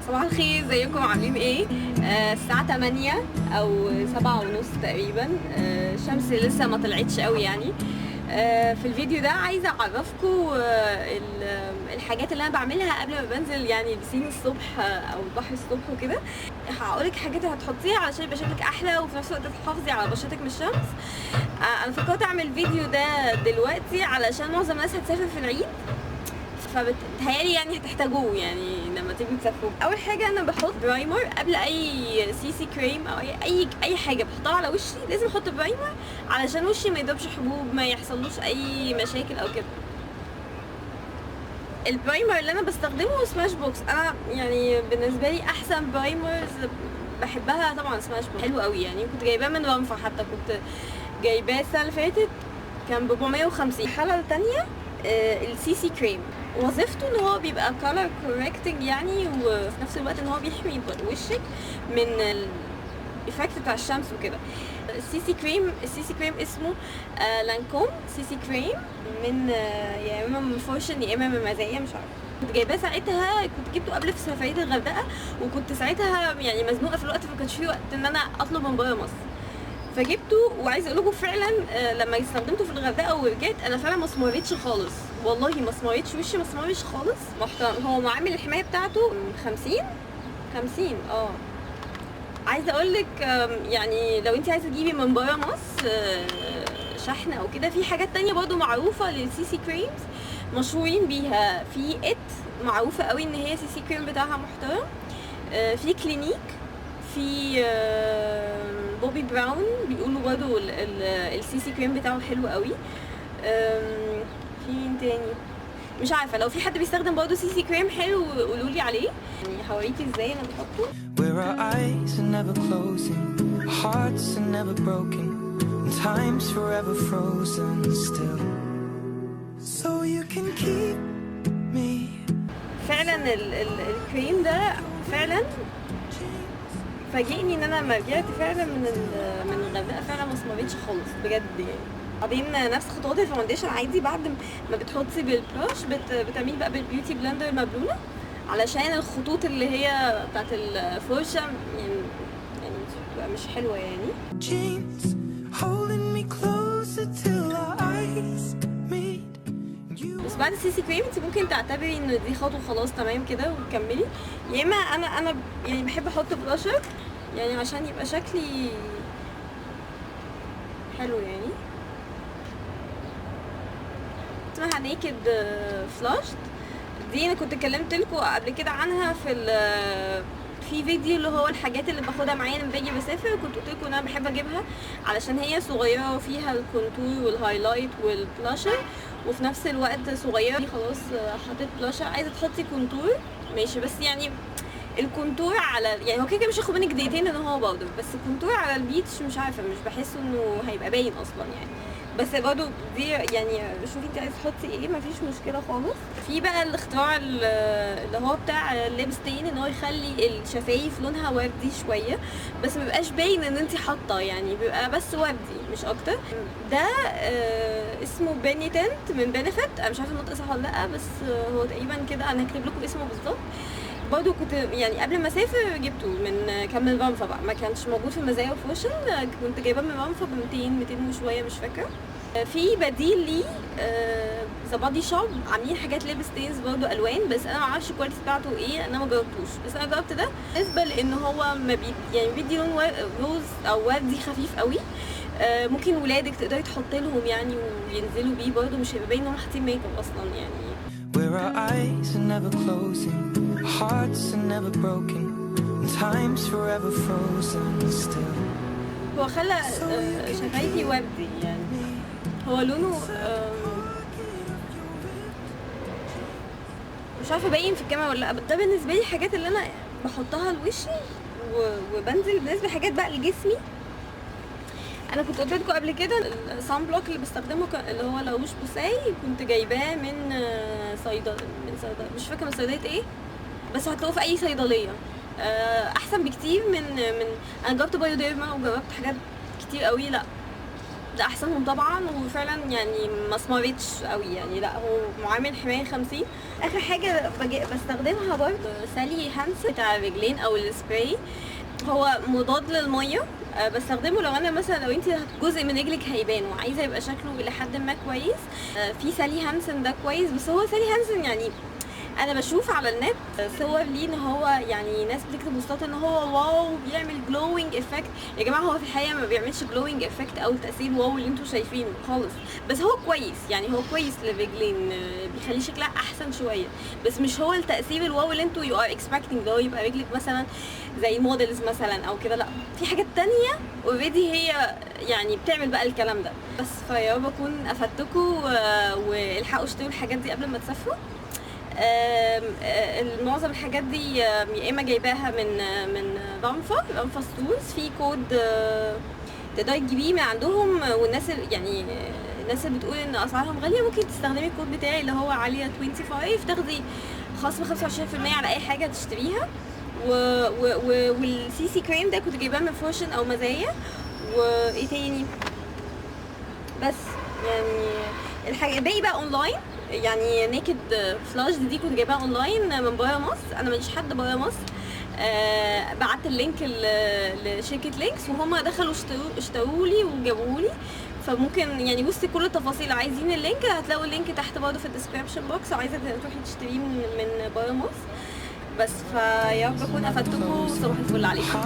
صباح الخير، ازيكم عاملين ايه؟ الساعة 8 او 7 ونص تقريبا. الشمس لسه ما طلعتش قوي يعني. في الفيديو ده عايزة اعرفكم الحاجات اللي انا بعملها قبل ما بنزل يعني البسين الصبح او البحر الصبح وكده. هقولك حاجات هتحطيها علشان يبقى شكلك احلى وفي نفس الوقت تحافظي على بشرتك من الشمس. انا فكرت اعمل الفيديو ده دلوقتي علشان معظم الناس هتسافر في العيد، فبتهيالي يعني هتحتاجوه يعني لما تيجوا تسافروا. اول حاجه انا بحط برايمر قبل اي سي سي كريم او اي حاجه بحطها على وشي. لازم احط برايمر علشان وشي ما يضربش حبوب، ما يحصلوش اي مشاكل او كده. البرايمر اللي انا بستخدمه سماش بوكس. انا يعني بالنسبه لي احسن برايمرز بحبها طبعا سماش بوكس، حلو قوي يعني. كنت جايباه من رنفة، حتى كنت جايباه السنه اللي فاتت كان ب 450. الحاله الثانيه السي سي كريم، وظيفته ان هو بيبقى color correcting يعني، وفي نفس الوقت ان هو بيحمي وشك من الايفكت بتاع الشمس وكده. السي سي كريم اسمه لانكوم سي سي كريم، من يا اما من فورشن يا اما من مزايا مش عارفه. كنت جايباه ساعتها، كنت جبته قبل في سفريه الغردقه، وكنت ساعتها يعني مزنوقه في الوقت، فما كانش في وقت ان انا اطلب من بره مصر، فجبته. وعايزه اقول لكم فعلا لما استخدمته في الغردقه ورجعت انا فعلا ما اسمرتش خالص، والله ما اسمرتش، وشي ما اسمرش خالص، محترم. هو معامل الحمايه بتاعته 50 عايزه اقول لك يعني لو انت عايزه تجيبي من بره مصر شحن او كده، في حاجات تانية برضو معروفه للسي سي كريمز مشهورين بيها. في معروفه قوي ان هي سي سي كريم بتاعها محترم. في كلينيك، في بوبي براون بيقولوا برضو السي سي كريم بتاعه حلو قوي. في مين تاني مش عارفه. لو في حد بيستخدم برضو سي سي كريم حلو قولوا لي عليه، يعني هوريكي ازاي انا بحطه. Where our eyes are never closing, our hearts are never broken, and time's forever frozen still. So you can keep me. فعلا الكريم ده فعلا فاجئني ان انا لما رجعت فعلا من الغردقه فعلا ما اسمرتش خالص بجد يعني. بعدين نفس خطوات الفاونديشن عادي، بعد ما بتحطي بالبلاش بتعملي بقى بالبيوتي بلندر مبلوله علشان الخطوط اللي هي بتاعت الفرشه يعني بتبقى مش حلوه يعني. Jeans holding me closer till our eyes meet. بس بعد السي سي كريم انت ممكن تعتبري ان دي خطوه خلاص تمام كده وتكملي، يا اما انا يعني بحب احط بلاشر يعني عشان يبقى شكلي حلو يعني. اسمها نيكد فلاشت، دي انا كنت اتكلمت لكم قبل كده عنها في فيديو اللي هو الحاجات اللي باخدها معايا لما باجي بسافر. كنت قلت لكم ان انا بحب اجيبها علشان هي صغيره وفيها الكونتور والهايلايت والبلاشر، وفي نفس الوقت صغيره. خلاص حطيت بلاشر، عايزه تحطي كونتور ماشي، بس يعني الكونتور على يعني هو كده مش هياخد منك دقيقتين ان هو باودر، بس الكونتور على البيتش مش عارفه، مش بحس انه هيبقى باين اصلا يعني. بس برضه دي يعني شوفي انت عايزه تحطي ايه، مفيش مشكله خالص. في بقى الاختراع اللي هو بتاع الليبستين، ان هو يخلي الشفايف لونها وردي شويه بس مبيبقاش باين ان انت حاطه، يعني بيبقى بس وردي مش اكتر. ده اسمه بينيتنت من بنفيت، انا مش عارفه النطق صح ولا لا، بس هو تقريبا كده. انا هكتب لكم اسمه بالظبط. برضه كنت يعني قبل ما اسافر جبته كان من رنفة بقى، ما كانش موجود في مزايا وفوشن، كنت جايباه من رنفة ب 200 وشويه مش فاكره. في بديل ليه ذا بادي شوب، عاملين حاجات ليب ستينز برضه الوان، بس انا ما اعرفش الكواليتي بتاعته ايه، انا ما جربتوش، بس انا جربت ده. بالنسبه لان هو ما يعني بيدي لون روز او وردي خفيف قوي. ممكن ولادك تقدري تحط لهم يعني وينزلوا بيه برضه، مش هيبقى باين ان هم حاطين ميك اب اصلا يعني. Where our eyes are never closing, our hearts are never broken, and time's forever frozen still. هو خلى شفايفي وردي يعني، هو لونه مش عارفه باين في الكاميرا ولا لا. ده بالنسبه لي الحاجات اللي انا بحطها لوشي وبنزل. بالنسبه لحاجات بقى لجسمي، انا كنت قلت لكم قبل كده الصن بلوك اللي بستخدمه اللي هو لاروش بوساي، كنت جايباه من صيدله مش فاكره من صيدليه ايه، بس هتلاقوه في اي صيدليه. احسن بكتير من انا جربت بايوديرما وجربت حاجات كتير قوي، لا ده احسنهم طبعا، وفعلا يعني ما اسمرتش قوي يعني، لا هو معامل حمايه 50. اخر حاجه بستخدمها برضه سالي هانس بتاع الرجلين او السبراي، هو مضاد للميه. بستخدمه لو انا مثلا، لو انت جزء من رجلك هيبان وعايزه يبقى شكله الى حد ما كويس، في سالي هانسن ده كويس. بس هو سالي هانسن يعني انا بشوف على النت صور ليه ان هو يعني ناس بتكتب بوستات ان هو واو بيعمل جلوينج افكت. يا جماعه هو في الحقيقه ما بيعملش جلوينج افكت او تاثير واو اللي انتوا شايفينه خالص، بس هو كويس يعني، هو كويس للرجلين، بيخلي شكلها احسن شويه، بس مش هو التاثير الواو اللي انتوا يو ار اكسبكتنج اللي هو يبقى رجلك مثلا زي موديلز مثلا او كده. لا، في حاجات تانية اوريدي هي يعني بتعمل بقى الكلام ده. بس فيا رب اكون افدتكم، والحقوا اشتروا الحاجات دي قبل ما تسافروا. معظم الحاجات دي يا اما جايباها من رامفا ستورز، في كود تقدري تجيبيه من عندهم، والناس يعني الناس اللي بتقول ان اسعارهم غاليه ممكن تستخدمي الكود بتاعي اللي هو عليا 25، تاخدي خصم 25% على اي حاجه تشتريها. والسي سي كريم ده كنت جايباه من فوشن او مزايا. وايه تاني؟ بس يعني الحاجه الباقي بقى اونلاين، يعني نيكد فلاش دي كنت جايباها اونلاين من برا مصر، انا ماليش حد برا مصر. بعت اللينك لشركه لينكس وهم دخلوا اشتروا لي وجابوا لي. فممكن يعني بصي كل التفاصيل، عايزين اللينك هتلاقوا اللينك تحت برضه في الديسكربشن بوكس، عايزه تروحي تشتريه من برا مصر. بس فيا رب اكون افدتكم، صباح الفل عليكم.